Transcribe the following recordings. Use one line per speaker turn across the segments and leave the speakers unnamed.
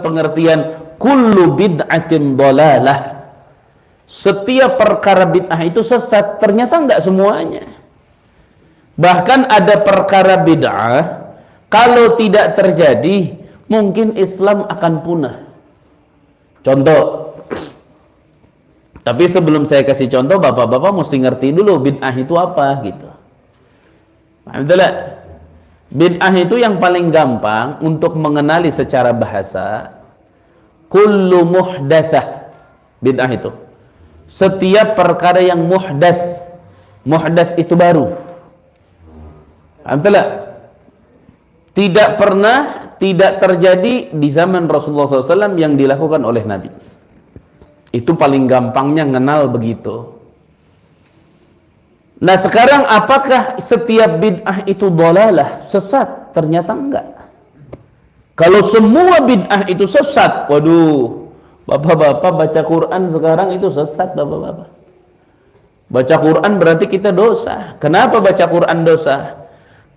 pengertian kullu bid'atin dhalalah. Setiap perkara bid'ah itu sesat. Ternyata enggak semuanya. Bahkan ada perkara bid'ah, kalau tidak terjadi, mungkin Islam akan punah. Contoh. Tapi sebelum saya kasih contoh, bapak-bapak mesti ngerti dulu bid'ah itu apa gitu. Alhamdulillah. Bid'ah itu yang paling gampang untuk mengenali secara bahasa. Kullu muhdatsah. Bid'ah itu setiap perkara yang muhdats. Muhdats itu baru. Alhamdulillah. Tidak pernah, tidak terjadi di zaman Rasulullah SAW yang dilakukan oleh Nabi. Itu paling gampangnya ngenal begitu. Nah sekarang apakah setiap bid'ah itu dhalalah, sesat? Ternyata enggak. Kalau semua bid'ah itu sesat, waduh, bapak-bapak baca Quran sekarang itu sesat, bapak-bapak. Baca Quran berarti kita dosa. Kenapa baca Quran dosa?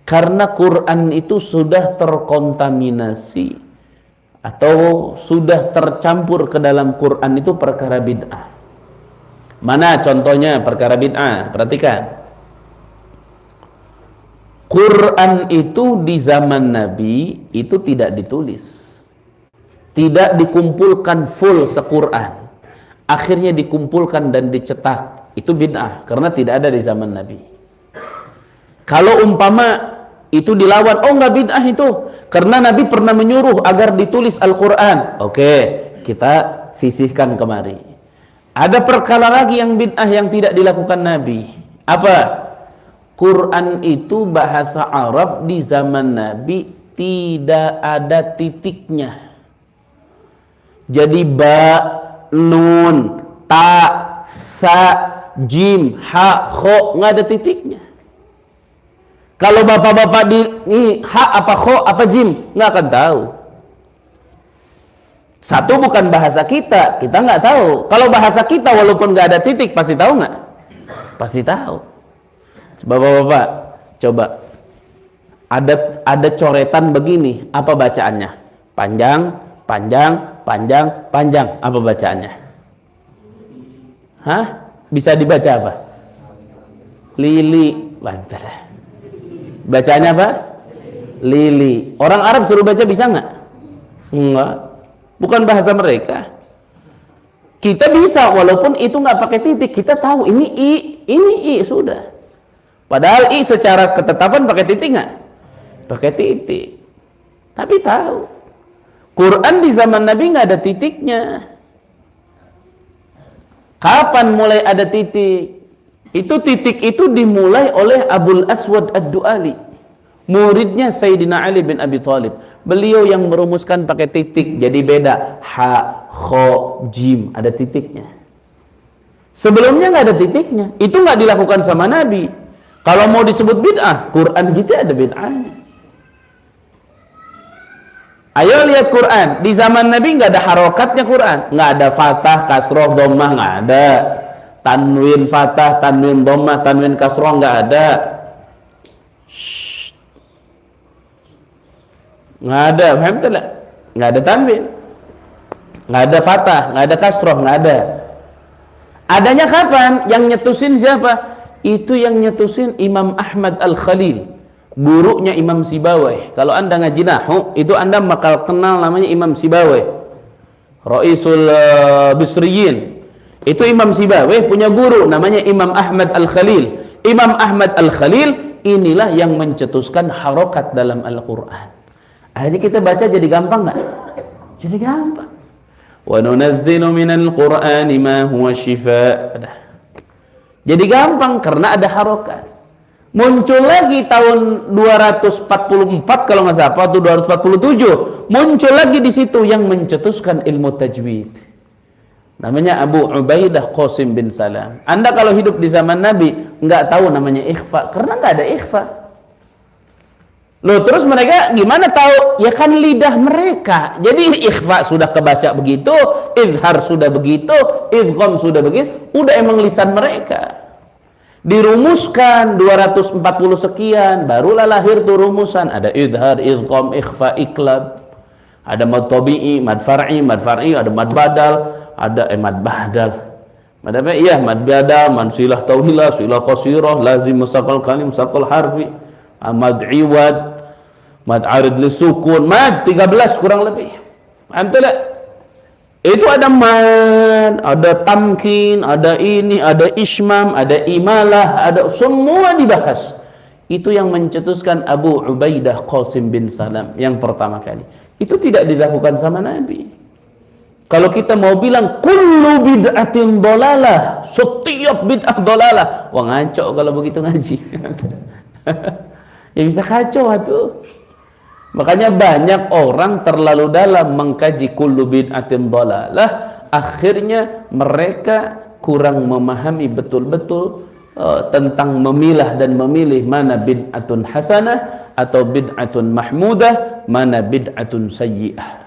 Karena Quran itu sudah terkontaminasi atau sudah tercampur ke dalam Quran itu perkara bid'ah. Mana contohnya perkara bid'ah? Perhatikan. Quran itu di zaman Nabi itu tidak ditulis. Tidak dikumpulkan full se-Quran. Akhirnya dikumpulkan dan dicetak. Itu bid'ah karena tidak ada di zaman Nabi. Kalau umpama itu dilawan, oh enggak bid'ah itu karena Nabi pernah menyuruh agar ditulis Al-Quran. Oke, kita sisihkan kemari. Ada perkara lagi yang bid'ah yang tidak dilakukan Nabi. Apa? Quran itu bahasa Arab di zaman Nabi tidak ada titiknya. Jadi ba, nun, ta, sa, jim, ha, kho, nggak ada titiknya. Kalau bapak-bapak ini ha apa kho apa jim nggak akan tahu. Satu bukan bahasa kita nggak tahu. Kalau bahasa kita walaupun nggak ada titik pasti tahu nggak? Pasti tahu. Bapak-bapak, coba ada coretan begini, apa bacaannya? Panjang, panjang, panjang, panjang. Apa bacaannya? Hah? Bisa dibaca apa? Lili. Bentar. Bacaannya apa? Lili. Orang Arab suruh baca bisa nggak? Enggak. Bukan bahasa mereka. Kita bisa walaupun itu nggak pakai titik. Kita tahu ini i sudah. Padahal i secara ketetapan pakai titik nggak? Pakai titik. Tapi tahu. Quran di zaman Nabi nggak ada titiknya. Kapan mulai ada titik? Itu titik itu dimulai oleh Abul Aswad Ad-Du'ali, muridnya Sayyidina Ali bin Abi Thalib. Beliau yang merumuskan pakai titik, jadi beda. Ha, kho, jim, ada titiknya. Sebelumnya nggak ada titiknya. Itu nggak dilakukan sama Nabi. Kalau mau disebut bid'ah, Quran kita ada bid'ahnya. Ayo lihat Quran. Di zaman Nabi nggak ada harokatnya Quran. Nggak ada fathah, kasroh, dhammah, nggak ada. Tanwin fathah, tanwin dhammah, tanwin kasroh, nggak ada. Nggak ada, paham tidak? Nggak ada tanwin, nggak ada fathah, nggak ada kasroh, nggak ada. Adanya kapan? Yang nyetusin siapa? Itu yang nyetusin Imam Ahmad Al-Khalil, gurunya Imam Sibawayh. Kalau anda ngaji nahwu, itu anda bakal kenal namanya Imam Sibawayh, Raisul Bisriyin. Itu Imam Sibawayh punya guru namanya Imam Ahmad Al-Khalil. Imam Ahmad Al-Khalil inilah yang mencetuskan harokat dalam Al-Quran. Akhirnya kita baca jadi gampang nggak? Jadi gampang. Wa nunazzilu minal Qur'ani ma huwa shifaa. Jadi gampang karena ada harokat. Muncul lagi tahun 244 kalau nggak salah atau 247, muncul lagi di situ yang mencetuskan ilmu tajwid. Namanya Abu Ubaidah Qasim bin Salam. Anda kalau hidup di zaman Nabi nggak tahu namanya ikhfa karena nggak ada ikhfa. Loh, terus mereka gimana tahu? Ya kan lidah mereka. Jadi ikhfa sudah kebaca begitu, izhar sudah begitu, idgham sudah begitu, udah emang lisan mereka. Dirumuskan 240 sekian, barulah lahir tuh rumusan. Ada idhar, idgham, ikhfa, iklab. Ada mad tabi'i, mad far'i, ada mad badal, ada mad badal. Mad apa? Iya, mad badal, mad silah tawilah, silah qasirah, lazim musaqal kalim, musaqal harfi, mad iwad, mad arid li sukun, mad 13 kurang lebih. Antara itu ada mad, ada tamkin, ada ini, ada ismam, ada imalah, ada semua dibahas. Itu yang mencetuskan Abu Ubaidah Qasim bin Salam yang pertama kali. Itu tidak dilakukan sama Nabi. Kalau kita mau bilang kullu bid'atin dolalah, setiap bid'ah dolalah, wah ngaco kalau begitu ngaji. Ya bisa kacau atuh. Makanya banyak orang terlalu dalam mengkaji kullu bid'atin dolalah, akhirnya mereka kurang memahami betul-betul tentang memilah dan memilih mana bid'atun hasanah atau bid'atun mahmudah, mana bid'atun sayyi'ah.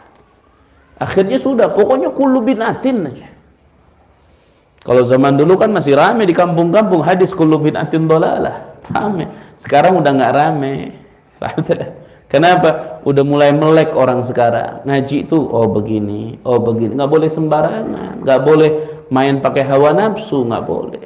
Akhirnya sudah, pokoknya kullu bid'atin aja. Kalau zaman dulu kan masih rame di kampung-kampung hadis kullu bid'atin dolalah, rame. Sekarang udah nggak rame. Kenapa? Udah mulai melek orang sekarang. Ngaji itu oh begini, nggak boleh sembarangan, nggak boleh main pakai hawa nafsu, nggak boleh.